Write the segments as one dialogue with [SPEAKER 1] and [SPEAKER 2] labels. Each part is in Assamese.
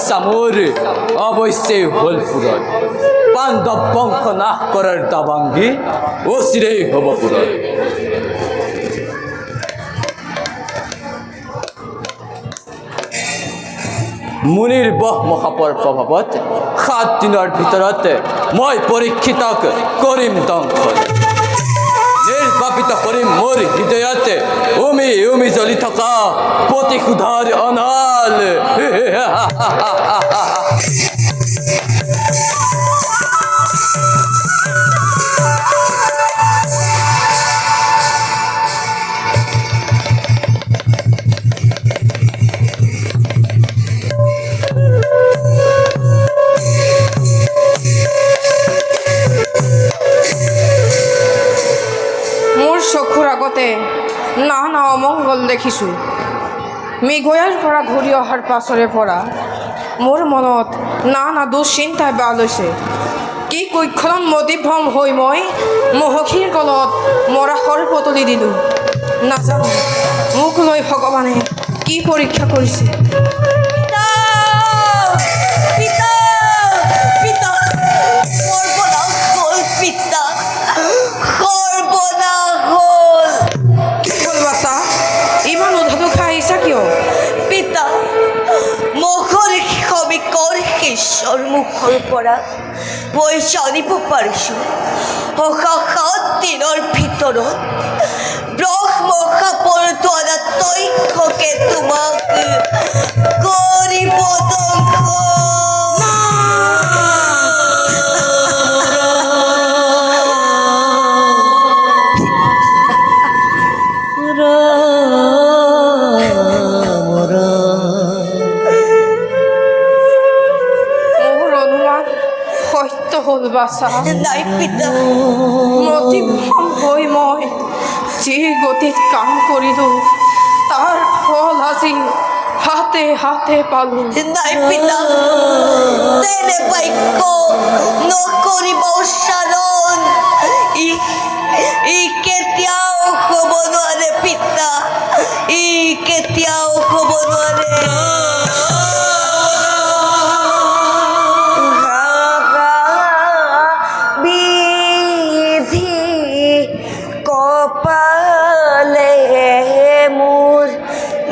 [SPEAKER 1] ইচ্ছা মোৰ অৱশ্যেই হ'ল পূৰণ। পাণ্ডৱ বংশ নাশ কৰাৰ দাবাংগী অচিৰেই হ'ব পূৰণ। মুনিৰ ব্ৰহ্মশাপৰ প্ৰভাৱত 7 দিনৰ ভিতৰত মই পৰীক্ষিতক কৰিম দংশন। নিৰ্বাপিত কৰিম মোৰ হৃদয়ত উমি উমি জ্বলি থকা প্ৰতিশোধৰ অনাল।
[SPEAKER 2] নানা অমংগল দেখিছোঁ। মৃগয়াৰ পৰা ঘূৰি অহাৰ পাছৰে পৰা মোৰ মনত নানা দুশ্চিন্তাই বাহ লৈছে। কি কৈক্ষণত মতিভ্ৰম হৈ মই মহৰ্ষিৰ গলত মৰাশৰ পতলি দিলোঁ। নাজানো মোক লৈ ভগৱানে কি পৰীক্ষা কৰিছে।
[SPEAKER 3] মুখৰ পৰা মই জানিব পাৰিছোঁ 7 দিনৰ ভিতৰত ব্ৰহ্মশাপৰ দ্বাৰা তক্ষকে তোমাক কৰিব
[SPEAKER 2] নাই পিতা, মতিভ্ৰম হৈ মই যি গতিত কাম কৰিলোঁ তাৰ ফল আজি হাতে হাতে পালোঁ।
[SPEAKER 3] নাই পিতা, তেনে বাক্য নকৰিব উচ্চাৰণ। ই কেতিয়াও হ'ব নোৱাৰে পিতা, ই কেতিয়াও হ'ব নোৱাৰে।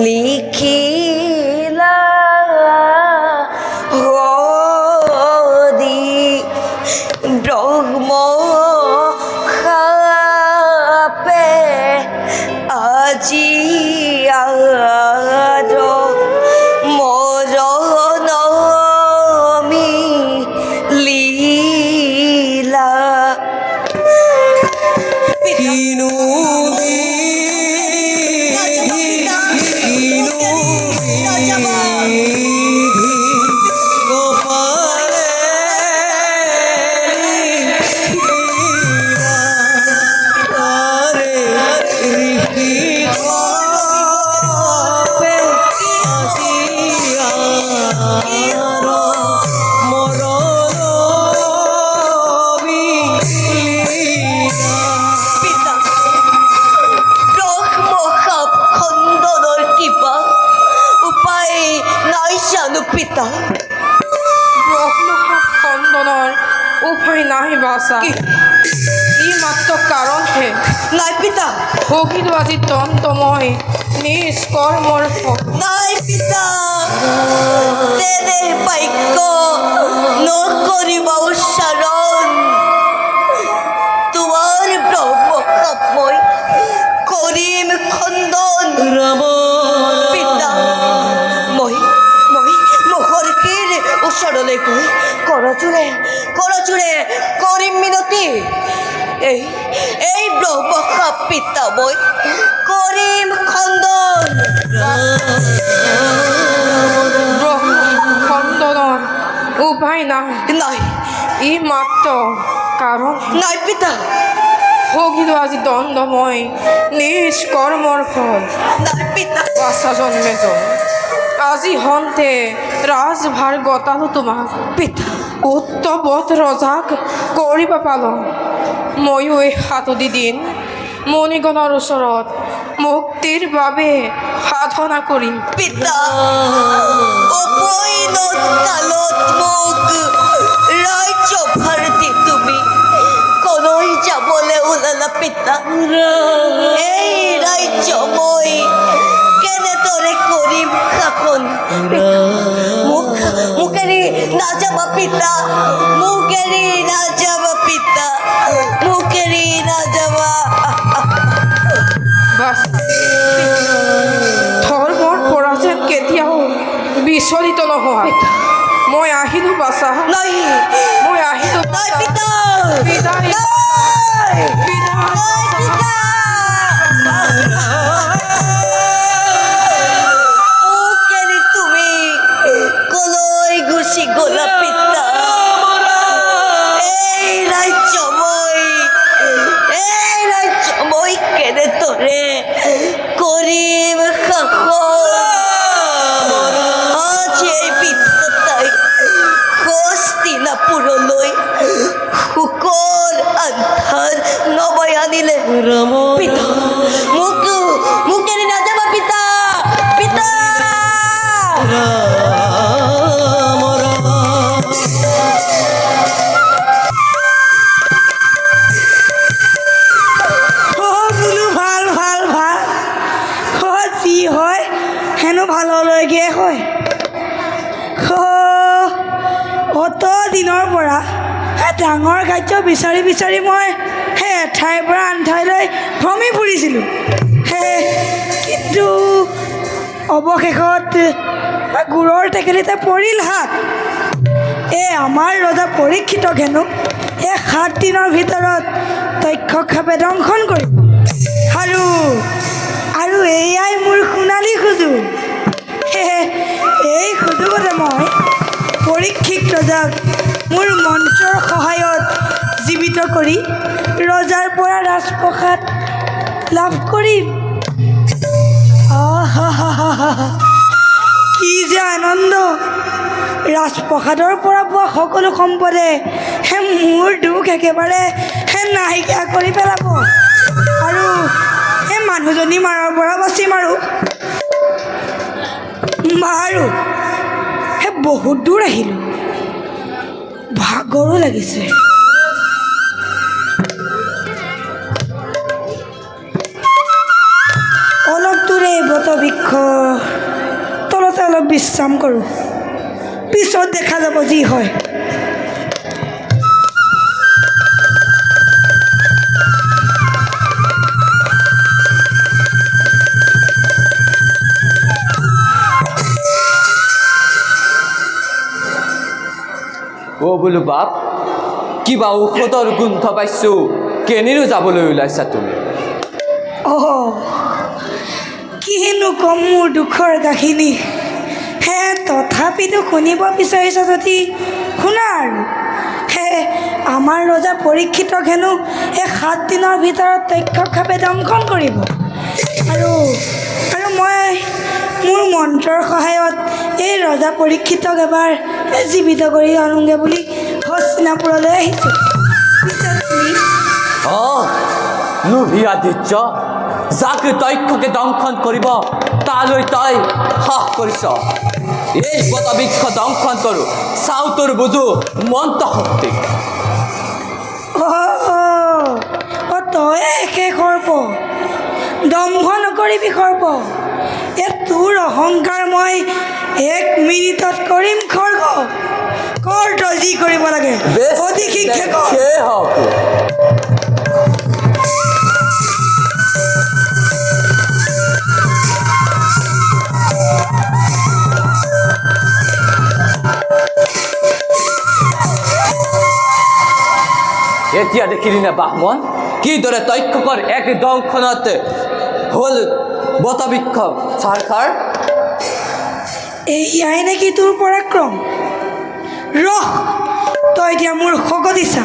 [SPEAKER 3] লিখিলা ব্ৰহ্ম খাপে আজি মৰণ লীলা। পিতা,
[SPEAKER 2] ব্ৰহ্মশাপ খণ্ডনৰ উপায় নাই বাছা। ই মাত্ৰ কাৰণহে।
[SPEAKER 3] নাই পিতা,
[SPEAKER 2] ভোগিলোঁ আজি দণ্ডময় নিজ কৰ্মৰ ফল।
[SPEAKER 3] নাই পিতা, তেনে বাক্য নকৰিব উচ্চাৰণ। তোমাৰ ব্ৰহ্মশাপ মই কৰিম খণ্ডন। পিতা, মই মহৰ্ষিৰ ওচৰলৈ গৈ কৰজোৰে কৰিম মিনতি। এই ব্ৰহ্মশাপ পিতা মই কৰিম খণ্ডন।
[SPEAKER 2] খণ্ডনৰ উপায় নাই। ই মাত্ৰ কাৰণ।
[SPEAKER 3] নাই পিতা,
[SPEAKER 2] ভোগিলোঁ আজি দণ্ডময় নিজ কৰ্মৰ ফল।
[SPEAKER 3] নাই পিতা,
[SPEAKER 2] বাছা জন্মে আজি হন্তে ৰাজভাৰ গতালো তোমাক।
[SPEAKER 3] পিতা,
[SPEAKER 2] উত্তৱত ৰজাক কৰিব পালোঁ। ময়ো এই 7 দিন মণিগণৰ ওচৰত মুক্তিৰ বাবে সাধনা কৰিম।
[SPEAKER 3] পিতা অপৈনত কালত মোক ৰাজ্যভাৰ দি তুমি কলৈ যাবলৈ ওলালা পিতা? এই ৰাজ্য মই কেনেদৰে কৰিম শাসন? মোক এৰি নাযাবা পিতা, মোক এৰি নাযাবা পিতা, মোক এৰি নাযাবা।
[SPEAKER 2] বাছ ধৰ্মৰ পৰা যেন কেতিয়াও বিচলিত নহয়। মই আহিলোঁ বাছা,
[SPEAKER 3] নাই
[SPEAKER 2] মই আহিলোঁ
[SPEAKER 3] নাই
[SPEAKER 2] বাছা।
[SPEAKER 3] পিতা,
[SPEAKER 2] বিদায়
[SPEAKER 3] নাই
[SPEAKER 2] বিদায়
[SPEAKER 3] নাই পিতা। মোক এৰি তুমি কলৈ গুচি গলা পিতা? এই ৰাজ্য মই কেনেদৰে কৰিম শাসন? আজি এই পিতাই হস্তিনাপুৰলৈ শোকৰ আন্ধাৰ নমাই আনিলে। পিতা মোক এৰি নাযাবা পিতা, পিতা।
[SPEAKER 4] বোলো ভাল ভাল ভাল যি হয় হেনো ভাললৈকে হয়। অত দিনৰ পৰা ডাঙৰ কাৰ্য বিচাৰি বিচাৰি মই এঠাইৰ পৰা আন ঠাইলৈ ভ্ৰমি ফুৰিছিলোঁ। কিন্তু অৱশেষত গুৰৰ টেকেলিতে পৰিল হাত। আমাৰ ৰজা পৰীক্ষিতক হেনো 7 দিনৰ ভিতৰত তক্ষকসাপে দংশন কৰিব। আৰু এয়াই মোৰ সোণালী সুযোগ। এই সুযোগতে মই পৰীক্ষিত ৰজাক মোৰ মন্ত্ৰৰ সহায়ত জীৱিত কৰি ৰজাৰ পৰা ৰাজপ্ৰসাদ লাভ কৰিম। কি যে আনন্দ! ৰাজপ্ৰসাদৰ পৰা পোৱা সকলো সম্পদে মোৰ দুখ একেবাৰে নাইকিয়া কৰি পেলাব। আৰু মানুহজনী মাৰৰ পৰা বাচিম। আৰু বহুত দূৰ আহিলোঁ, ভাগৰো লাগিছে। অলপ দূৰে বটবৃক্ষ তলতে অলপ বিশ্ৰাম কৰোঁ, পিছত দেখা যাব যি হয়।
[SPEAKER 1] বোলো বাপ, কিবা ঔষধৰ গোন্ধ পাইছোঁ। কেনিনো যাবলৈ ওলাইছা তুমি?
[SPEAKER 4] কিনো ক'ম মোৰ দুখৰ কাহিনী। তথাপিতো শুনিব বিচাৰিছা যদি শুনা। আৰু আমাৰ ৰজা পৰীক্ষিতক হেনো 7 দিনৰ ভিতৰত তক্ষকসাপে দংশন কৰিব। আৰু মই মোৰ মন্ত্ৰৰ সহায়ত এই ৰজা পৰীক্ষিতক এবাৰ জীৱিত কৰি আনোগৈ বুলি হস্তিনাপুৰলৈ আহিছোঁ।
[SPEAKER 1] লোভী আদিত্য, যাক তক্ষকে দংশন কৰিব তালৈ তই সাহ কৰিছ। এই বটবৃক্ষ দংশন কৰোঁ, চাওঁ তোৰ বুজো মন্ত্ৰ শক্তি।
[SPEAKER 4] তই একে সৰ্প, দম্ভ নকৰিবি সৰ্প। তোৰ অহংকাৰ মই 1 মিনিটত কৰিম খৰ্গ। কৰ তই যি কৰিব লাগে, অতি শীঘ্ৰে কৰ।
[SPEAKER 1] এতিয়া দেখিলি নে বাহ্মণ, কিদৰে তক্ষকৰ এক দংশনত হ'ল বটবৃক্ষ ছাৰখাৰ?
[SPEAKER 4] এয়াই নেকি তোৰ পৰাক্ৰম? ৰহ, তই এতিয়া মোৰ শকতি চা।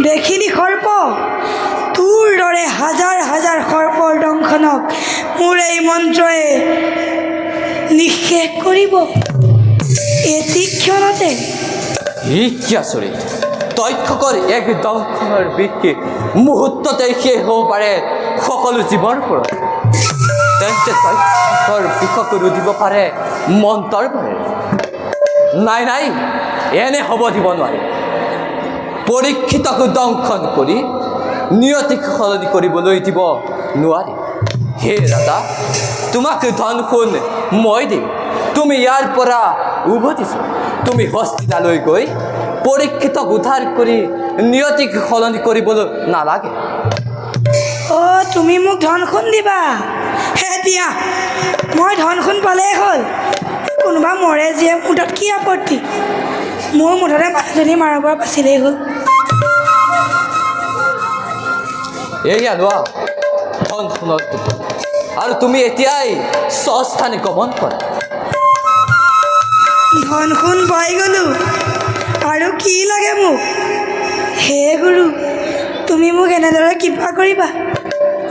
[SPEAKER 4] দেখিলি সৰ্প, তোৰ দৰে হাজাৰ হাজাৰ সৰ্পৰ দংশন ধনখনক মোৰ এই মন্ত্ৰই নিঃশেষ কৰিব এটি ক্ষণতে।
[SPEAKER 1] ই কি আচৰিত! তক্ষকৰ এক দংশনৰ বৃত্তি মুহূৰ্ততে শেষ হ'ব পাৰে সকলো জীৱৰ ওপৰত। তেন্তে তক্ষকৰ বিষক ৰুধিব পাৰে মন্ত্ৰৰ পাৰে। নাই নাই, এনে হ'ব দিব নোৱাৰি। পৰীক্ষিতক দংশন কৰি নিয়তিক সলনি কৰিবলৈ দিব নোৱাৰি। হে ৰাজা, তোমাক ধন সোণ মই দিম, তুমি ইয়াৰ পৰা উভতিছো। তুমি হস্তিনালৈ গৈ পৰীক্ষিতক উদ্ধাৰ কৰি নিয়তিক সলনি কৰিবলৈ নালাগে।
[SPEAKER 4] অ' তুমি মোক ধন সোণ দিবা? হে দিয়া, মই ধন সোণ পালেই হ'ল। কোনোবা মৰে যিয়ে মোৰ তাত কি আপত্তি? মোৰ মুঠতে মানুহজনী মাৰৰ পৰা বাচিলেই হ'ল।
[SPEAKER 1] এয়া লোৱা ধন সোণৰ টোপনি, আৰু তুমি এতিয়াই স্বস্থানে গমন কৰা।
[SPEAKER 4] ধন সোণ পাই গ'লোঁ, আৰু কি লাগে মোক? হে গুৰু, তুমি মোক এনেদৰে কৃপা কৰিবা।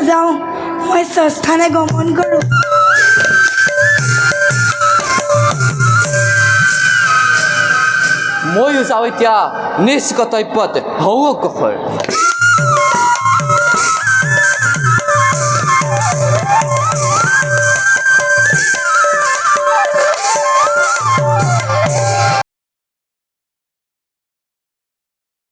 [SPEAKER 4] যাওঁ, মই স্বস্থানে গমন কৰোঁ।
[SPEAKER 1] ময়ো যাওঁ এতিয়া নিজ কৰ্তব্যত হওঁ অগ্ৰসৰ।